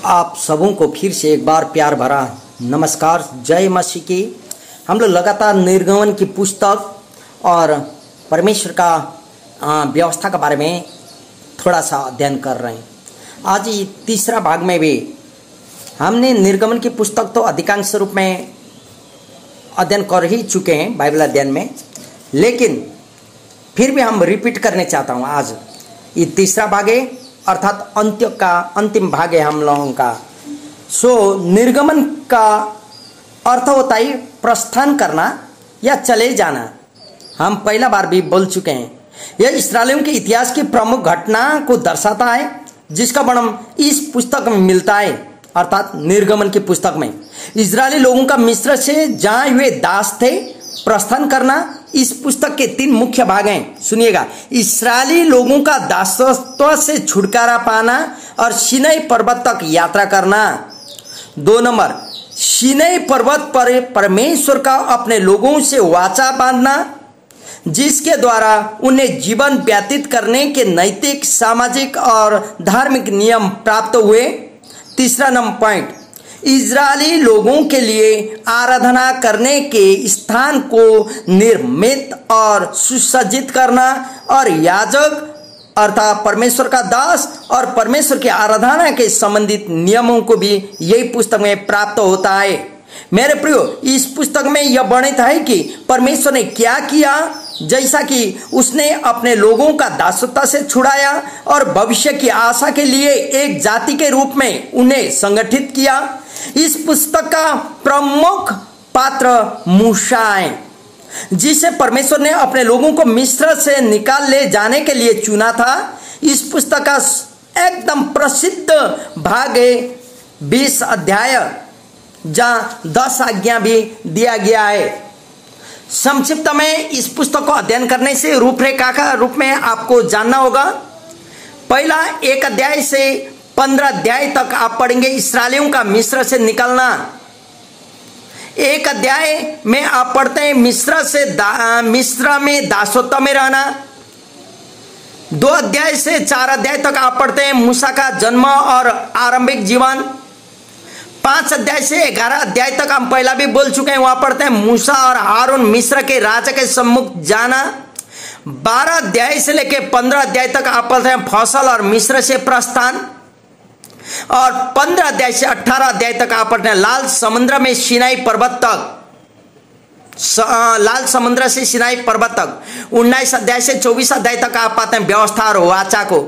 आप सबों को फिर से एक बार प्यार भरा नमस्कार। जय मसीह की। हम लोग लगातार निर्गमन की पुस्तक और परमेश्वर का व्यवस्था के बारे में थोड़ा सा अध्ययन कर रहे हैं। आज ये तीसरा भाग में भी हमने निर्गमन की पुस्तक तो अधिकांश रूप में अध्ययन कर ही चुके हैं बाइबल अध्ययन में, लेकिन फिर भी हम रिपीट करने चाहता हूँ। आज ये तीसरा भाग है, अर्थात अंत्य का अंतिम भाग है हम लोगों का। निर्गमन का अर्थ होता है प्रस्थान करना या चले जाना। हम पहला बार भी बोल चुके हैं। यह इस्राएलियों के इतिहास की प्रमुख घटना को दर्शाता है, जिसका वर्णन इस पुस्तक में मिलता है, अर्थात निर्गमन की पुस्तक में। इजरायली लोगों का मिस्र से जहाँ हुए दास थे प्रस्थान करना, इस पुस्तक के 3 मुख्य भाग हैं। सुनिएगा, इस्राएली लोगों का दासत्व से छुटकारा पाना और सीनै पर्वत तक यात्रा करना। 2 नंबर, सीनै पर्वत पर परमेश्वर का अपने लोगों से वाचा बांधना, जिसके द्वारा उन्हें जीवन व्यतीत करने के नैतिक, सामाजिक और धार्मिक नियम प्राप्त हुए। 3 नंबर पॉइंट, इजरायली लोगों के लिए आराधना करने के स्थान को निर्मित और सुसज्जित करना, और याजक अर्थात परमेश्वर का दास और परमेश्वर की आराधना के संबंधित नियमों को भी यही पुस्तक में प्राप्त होता है। मेरे प्रियो, इस पुस्तक में यह वर्णित है कि परमेश्वर ने क्या किया, जैसा कि उसने अपने लोगों का दासत्व से छुड़ाया और भविष्य की आशा के लिए एक जाति के रूप में उन्हें संगठित किया। इस पुस्तक का प्रमुख पात्र मूसा है, जिसे परमेश्वर ने अपने लोगों को मिस्र से निकाल ले जाने के लिए चुना था। इस पुस्तक का एकदम प्रसिद्ध भाग है 20 अध्याय, जहाँ 10 आज्ञा भी दिया गया है। संक्षिप्त में इस पुस्तक को अध्ययन करने से रूपरेखा का रूप में आपको जानना होगा। पहला 1 अध्याय से 15 अध्याय तक आप पढ़ेंगे इस्राएलियों का मिस्र से निकलना। 1 अध्याय में आप पढ़ते हैं मिस्र में दासत्व में रहना। 2 अध्याय से 4 अध्याय तक आप पढ़ते हैं मूसा का जन्म और आरंभिक जीवन। 5 अध्याय से 11 अध्याय तक हम पहला भी बोल चुके हैं, वहां पढ़ते हैं मूसा और हारून मिस्र के राजा के सम्मुख जाना। 12 अध्याय से लेकर 15 अध्याय तक आप पढ़ते हैं फसल और मिस्र से प्रस्थान। और 15 अध्याय से 18 अध्याय तक आप पढ़ते हैं लाल समुद्र में सीनै पर्वत तक, लाल समुद्र से सीनै पर्वत तक। 19 अध्याय से 24 अध्याय तक आप पाते हैं व्यवस्था और वाचा को।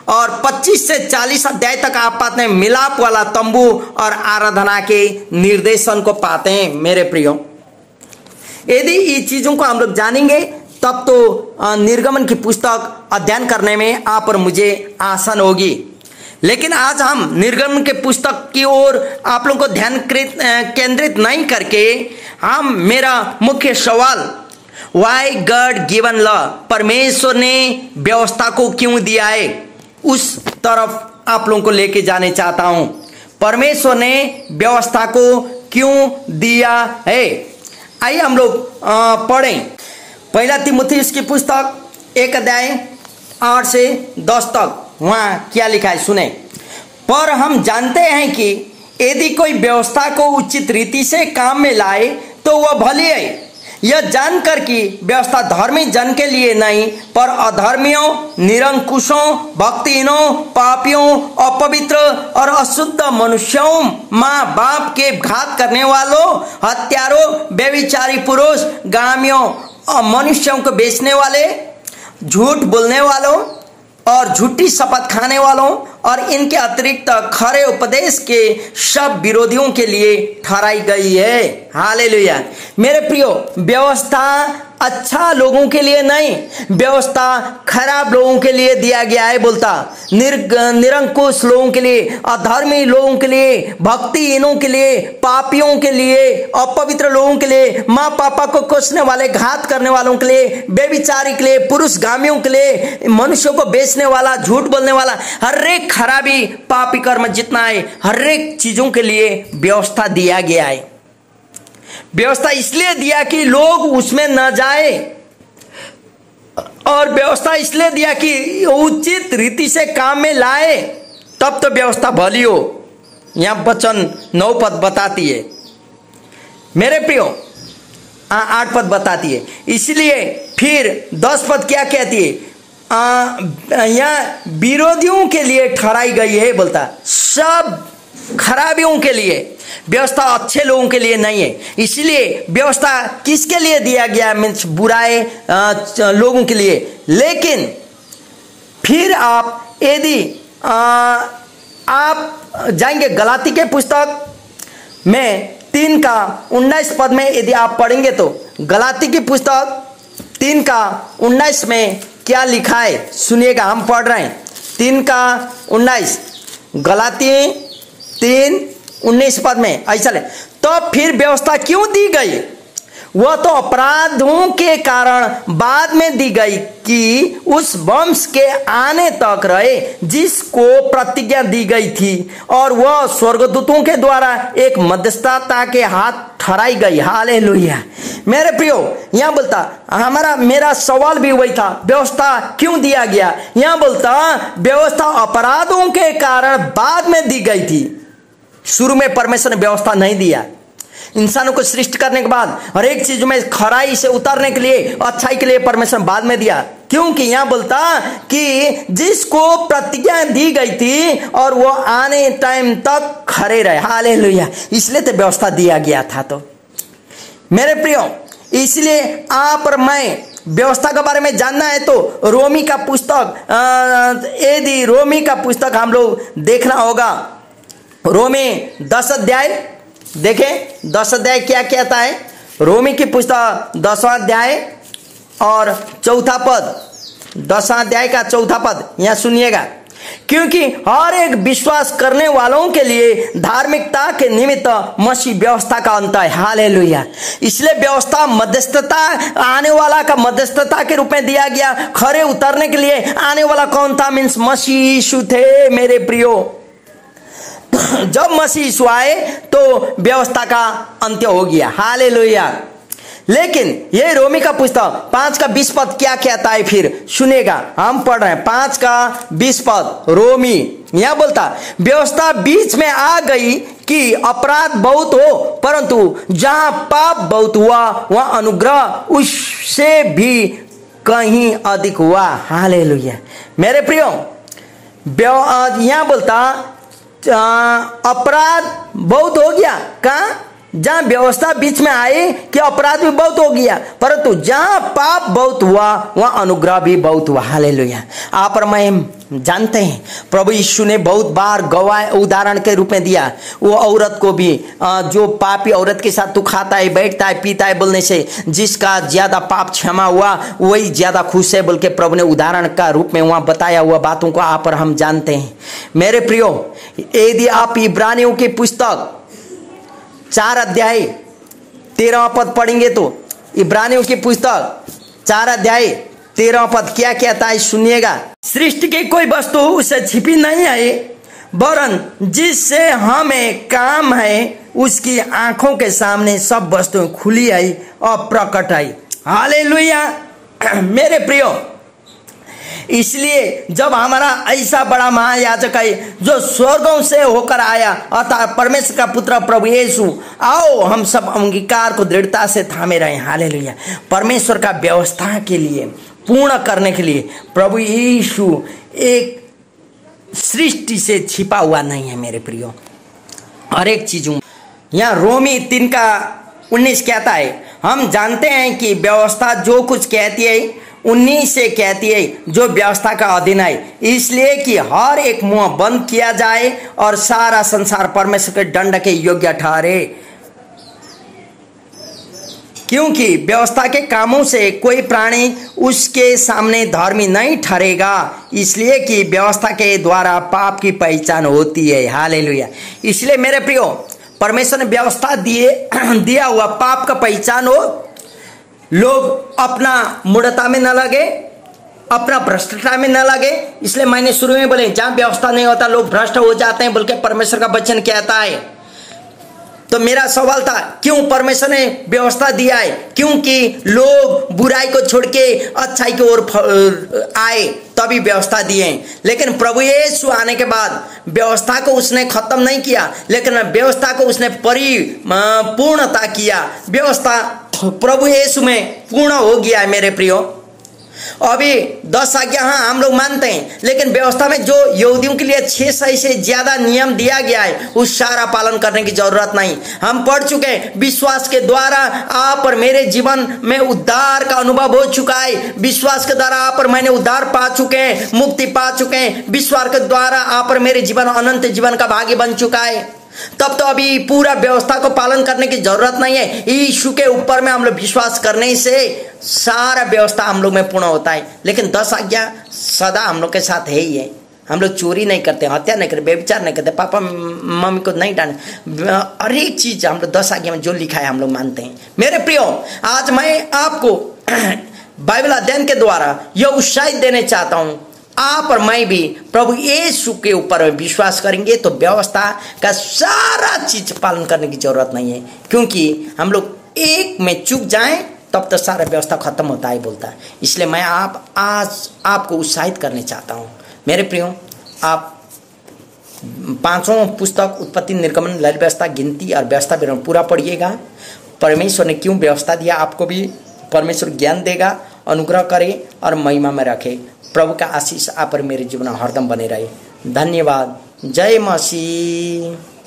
और 25 से 40 अध्याय तक आप पाते हैं मिलाप वाला तंबू और आराधना के निर्देशन को पाते हैं। मेरे प्रियो, यदि ये चीजों को हम लोग जानेंगे तब तो निर्गमन की पुस्तक अध्ययन करने में आप और मुझे आसान होगी। लेकिन आज हम निर्गमन के पुस्तक की ओर आप लोगों को ध्यान केंद्रित नहीं करके, हम मेरा मुख्य सवाल वाई गॉड गिवन लॉ, परमेश्वर ने व्यवस्था को क्यों दिया है, उस तरफ आप लोगों को लेके जाने चाहता हूं। परमेश्वर ने व्यवस्था को क्यों दिया है। आइए हम लोग पढ़ें पहला तीमुथियुस की पुस्तक 1 अध्याय 8 से 10 तक। वहां क्या लिखा है सुने। पर हम जानते हैं कि यदि कोई व्यवस्था को उचित रीति से काम में लाए तो वह भली है, यह जानकर कि व्यवस्था धर्मी जन के लिए नहीं पर अधर्मियों, निरंकुशों, भक्तिहीनों, पापियों, अपवित्र और अशुद्ध मनुष्यों, माँ बाप के घात करने वालों, हत्यारों, व्यभिचारी पुरुष, गामियों और मनुष्यों को बेचने वाले, झूठ बोलने वालों और झूठी शपथ खाने वालों और इनके अतिरिक्त खरे उपदेश के सब विरोधियों के लिए ठहराई गई है। हालेलुया। मेरे प्रियो, व्यवस्था अच्छा लोगों के लिए नहीं, व्यवस्था खराब लोगों के लिए दिया गया है। बोलता निरंकुश लोगों के लिए, अधर्मी लोगों के लिए, भक्तिहीनों के लिए, पापियों के लिए, अपवित्र लोगों के लिए, माँ पापा को कोसने वाले, घात करने वालों के लिए, बेविचारी के लिए, पुरुषगामियों के लिए, मनुष्यों को बेचने वाला, झूठ बोलने वाला, हर एक खराबी पापी कर्म जितना है, हर एक चीजों के लिए व्यवस्था दिया गया है। व्यवस्था इसलिए दिया कि लोग उसमें न जाए, और व्यवस्था इसलिए दिया कि उचित रीति से काम में लाए, तब तो व्यवस्था भली हो। यहाँ वचन 9 पद बताती है मेरे प्रियो, 8 पद बताती है। इसलिए फिर 10 पद क्या कहती है, यहाँ विरोधियों के लिए ठहराई गई है, बोलता सब खराबियों के लिए, व्यवस्था अच्छे लोगों के लिए नहीं है। इसलिए व्यवस्था किसके लिए दिया गया, मीन्स बुराए लोगों के लिए। लेकिन फिर आप यदि आप जाएंगे गलाती के पुस्तक में 3 का 19 पद में यदि आप पढ़ेंगे तो गलाती की पुस्तक 3 का 19 में क्या लिखा है सुनिएगा। हम पढ़ रहे हैं 3 का 19, गलाती 3:19 पद में ऐसा ले, तो फिर व्यवस्था क्यों दी गई, वह तो अपराधों के कारण बाद में दी गई कि उस वंश के आने तक रहे जिसको प्रतिज्ञा दी गई थी, और वह स्वर्गदूतों के द्वारा एक मध्यस्थता के हाथ ठहराई गई। हालेलुया। मेरे प्रियो, यहाँ बोलता मेरा सवाल भी वही था, व्यवस्था क्यों दिया गया। यहाँ बोलता व्यवस्था अपराधों के कारण बाद में दी गई थी। शुरू में परमेश्वर ने व्यवस्था नहीं दिया। इंसानों को सृष्टि करने के बाद हर एक चीज में खराई से उतारने के लिए, अच्छाई के लिए परमेश्वर बाद में दिया, क्योंकि यहां बोलता कि जिसको प्रतिज्ञा दी गई थी और वो आने टाइम तक खड़े रहे। हालेलुया। इसलिए तो व्यवस्था दिया गया था। तो मेरे प्रियो, इसलिए आप और मैं व्यवस्था के बारे में जानना है तो रोमी का पुस्तक, यदि रोमी का पुस्तक हम लोग देखना होगा, रोमी 10 अध्याय देखें। 10 अध्याय क्या कहता है, रोमी की पुस्तक 10वां अध्याय और 4था पद, 10वां अध्याय का 4था पद यहां सुनिएगा। क्योंकि हर एक विश्वास करने वालों के लिए धार्मिकता के निमित्त मसीह व्यवस्था का अंत है। हालेलुया। इसलिए व्यवस्था मध्यस्थता, आने वाला का मध्यस्थता के रूप में दिया गया। खरे उतरने के लिए आने वाला कौन था, मीन्स मसीह यीशु थे। मेरे प्रियो, जब मसीह यीशु आए तो व्यवस्था का अंत्य हो गया। हालेलुया। लेकिन ये रोमी का पुस्तक 5 का 20 पद क्या कहता है, फिर सुनेगा। हम पढ़ रहे हैं 5 का 20 पद रोमी। यहां बोलता व्यवस्था बीच में आ गई कि अपराध बहुत हो, परंतु जहां पाप बहुत हुआ वहां अनुग्रह उससे भी कहीं अधिक हुआ। हालेलुया। मेरे प्रियो, यहां बोलता अपराध बहुत हो गया। कहां, जहां व्यवस्था बीच में आई कि अपराध भी बहुत हो गया, परंतु जहां पाप बहुत हुआ वहां अनुग्रह भी बहुत हुआ। हालेलुया। आप और मैं जानते हैं प्रभु यीशु ने बहुत बार गवाह उदाहरण के रूप में दिया। वो औरत को भी, जो पापी औरत के साथ तू खाता है, बैठता है, पीता है, बोलने से जिसका ज्यादा पाप क्षमा हुआ वही ज्यादा खुश है बोल के प्रभु ने उदाहरण का रूप में वहां बताया हुआ बातों को आप और हम जानते हैं। मेरे प्रियो, यदि आप इब्रानियों की पुस्तक 4 अध्याय 13 पद पढ़ेंगे तो इब्रानियों की पुस्तक 4 अध्याय 13 पद क्या कहता है सुनिएगा। सृष्टि की कोई वस्तु उसे छिपी नहीं है, वरन जिससे हमें काम है उसकी आंखों के सामने सब वस्तुएं खुली आई और प्रकट आई। हालेलुया। मेरे प्रियो, इसलिए जब हमारा ऐसा बड़ा महायाजक है जो स्वर्गों से होकर आया, अर्थात परमेश्वर का पुत्र प्रभु यीशु, आओ हम सब अंगीकार को दृढ़ता से थामे रहे। हालेलुया। परमेश्वर का व्यवस्था के लिए पूर्ण करने के लिए प्रभु यीशु एक सृष्टि से छिपा हुआ नहीं है। मेरे प्रियो, हर एक चीजों, यहाँ रोमी 3 का 19 कहता है, हम जानते हैं कि व्यवस्था जो कुछ कहती है उन्हीं से कहती है जो व्यवस्था का अधीन है, इसलिए कि हर एक मुंह बंद किया जाए और सारा संसार परमेश्वर के दंड के योग्य ठहरे। क्योंकि व्यवस्था के कामों से कोई प्राणी उसके सामने धर्मी नहीं ठहरेगा, इसलिए कि व्यवस्था के द्वारा पाप की पहचान होती है। हालेलुया। इसलिए मेरे प्रियो, परमेश्वर ने व्यवस्था दिया हुआ पाप का पहचान हो, लोग अपना मूढ़ता में न लगे, अपना भ्रष्टता में न लगे। इसलिए मैंने शुरू में बोले जहां व्यवस्था नहीं होता लोग भ्रष्ट हो जाते हैं बोल के परमेश्वर का वचन कहता है। तो मेरा सवाल था, क्यों परमेश्वर ने व्यवस्था दिया है? क्योंकि लोग बुराई को छोड़ के अच्छाई की ओर आए, तभी व्यवस्था दिए। लेकिन प्रभु यीशु आने के बाद व्यवस्था को उसने खत्म नहीं किया, लेकिन व्यवस्था को उसने परिपूर्णता किया। व्यवस्था प्रभु यीशु में पूर्ण हो गया है मेरे प्रियो। अभी 10 आज्ञा हाँ हम लोग मानते हैं, लेकिन व्यवस्था में जो यहूदियों के लिए 600 से ज्यादा नियम दिया गया है, उस सारा पालन करने की जरूरत नहीं। हम पढ़ चुके हैं, विश्वास के द्वारा आप और मेरे जीवन में उद्धार का अनुभव हो चुका है। विश्वास के द्वारा आप और मैंने उद्धार पा चुके हैं, मुक्ति पा चुके हैं। विश्वास के द्वारा आप और मेरे जीवन अनंत जीवन का भागी बन चुका है। तब तो अभी पूरा व्यवस्था को पालन करने की जरूरत नहीं है। यीशु के ऊपर में हम लोग विश्वास करने से सारा व्यवस्था हम लोग में पूर्ण होता है। लेकिन 10 आज्ञा सदा हम लोग के साथ है ही है। हम लोग चोरी नहीं करते, हत्या नहीं करते, व्यभिचार नहीं करते, पापा मम्मी को नहीं डांटते, हर एक चीज हम लोग 10 आज्ञा में जो लिखा है हम लोग मानते हैं। मेरे प्रियो, आज मैं आपको बाइबल अध्ययन के द्वारा यह उत्साहित देने चाहता हूं, आप और मैं भी प्रभु यीशु के ऊपर विश्वास करेंगे तो व्यवस्था का सारा चीज पालन करने की जरूरत नहीं है। क्योंकि हम लोग एक में चूक जाएं तब तो सारा व्यवस्था खत्म होता है बोलता है। इसलिए मैं आज आपको उत्साहित करने चाहता हूं मेरे प्रियो। आप 5 पुस्तक उत्पत्ति, निर्गमन, लय व्यवस्था, गिनती और व्यवस्था विवरण पूरा पढ़िएगा। परमेश्वर ने क्यों व्यवस्था दिया, आपको भी परमेश्वर ज्ञान देगा, अनुग्रह करे और महिमा में रखे। प्रभु का आशीष आप और मेरे जीवन हरदम बने रहे। धन्यवाद। जय मसीह।